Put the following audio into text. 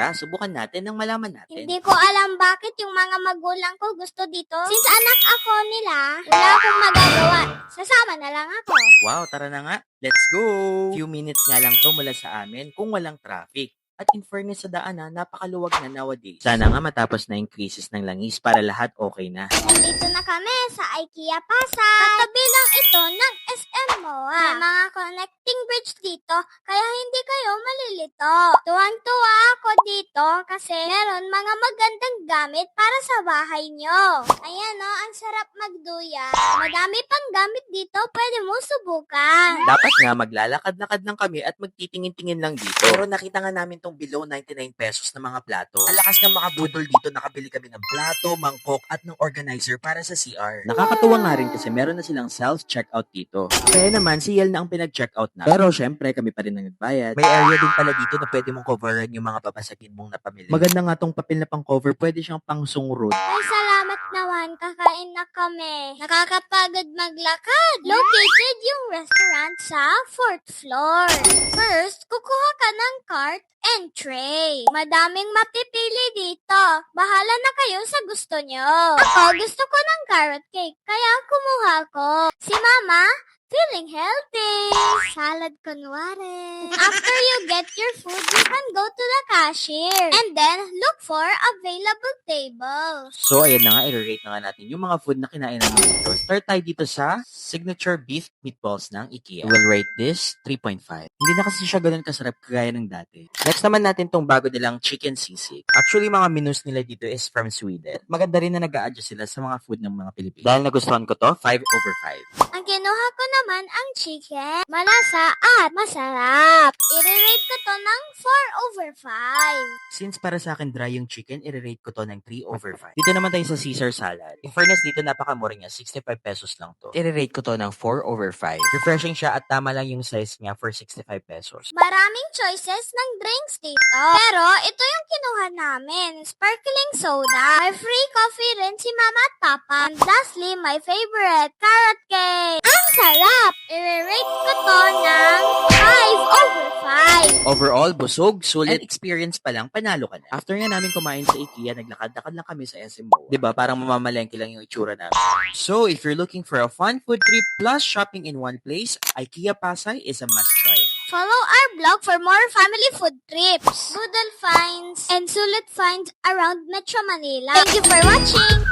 Tara, subukan natin nang malaman natin. Hindi ko alam bakit yung mga magulang ko gusto dito. Since anak ako nila, wala akong magagawa. Sasama na lang ako. Wow, tara na nga. Let's go! Few minutes nga lang to mula sa amin kung walang traffic. At in fairness sa daanan, napakaluwag na nowadays. Sana nga matapos na yung krisis ng langis para lahat okay na. Nandito na kami sa IKEA Pasay. Katabi lang ito ng SM MOA. May mga connecting bridge dito, kaya hindi kayo malilito. Tuwang-tuwa ako dito kasi meron mga magandang gamit para sa bahay nyo. Ayan o, ang sarap magduya. Madami pang gamit dito, pwede mo subukan. Dapat nga maglalakad-lakad lang kami at magtitingin-tingin lang dito. Pero nakita nga namin tong below 99 pesos na mga plato. Ang lakas ng makabudol dito, nakabili kami ng plato, mangkok at ng organizer para sa CR. Nakakatuwa nga rin kasi meron na silang self-checkout dito. Kaya naman si Yel na ang pinag-checkout na. Pero syempre kami pa rin ang nagbayad. May area din pala dito na pwede mong coveran yung mga babasagin mong napamili. Maganda nga tong papel na pang cover, pwede siyang pang sungrod. Ay, salamat naman. Kakain na kami. Nakakapagod maglakad. Located yung restaurant sa 4th floor. First, kukuha ka ng cart and tray. Madaming mapipili dito. Bahala na kayo sa gusto nyo. Ako, gusto ko ng carrot cake, kaya kumuha ko. Si Mama, feeling healthy. Salad kunwari. After you get your food, you can go to the cashier. And then, look for available tables. So, ayan na nga, i-rate na nga natin yung mga food na kinain namin dito. Start tayo dito sa signature beef meatballs ng IKEA. We'll rate this 3.5. Hindi na kasi siya ganun kasarap kagaya ng dati. Next naman natin tong bago nilang chicken sisig. Actually, mga menus nila dito is from Sweden. Maganda rin na nag-a-adjust sila sa mga food ng mga Pilipino. Dahil nagustuhan ko to, 5/5. Ang kinuha ko naman ang chicken. Malasa at masarap. I-rate ko to ng 4/5. Since para sa akin dry yung chicken, i-rate ko to ng 3/5. Dito naman tayo sa Caesar salad. In fairness dito, napakamura niya. 65 pesos lang to. I-rate ko to ng 4/5. Refreshing siya at tama lang yung size niya for 65 pesos. Maraming choices ng drinks dito. Pero ito yung kinuha namin. Sparkling soda. May free coffee rin si Mama at Papa. And lastly, my favorite, carrot cake. Ang sarap! I-rate ko to ng 5/5. Overall, busog, sulit, and experience pa lang, panalo ka na. After nga namin kumain sa IKEA, naglakad-lakad lang kami sa SM MOA. Diba? Parang mamamalengke lang yung itsura namin. So, if you're looking for a fun food trip plus shopping in one place, IKEA Pasay is a must-try. Follow our blog for more family food trips, Budol finds, and sulit finds around Metro Manila. Thank you for watching!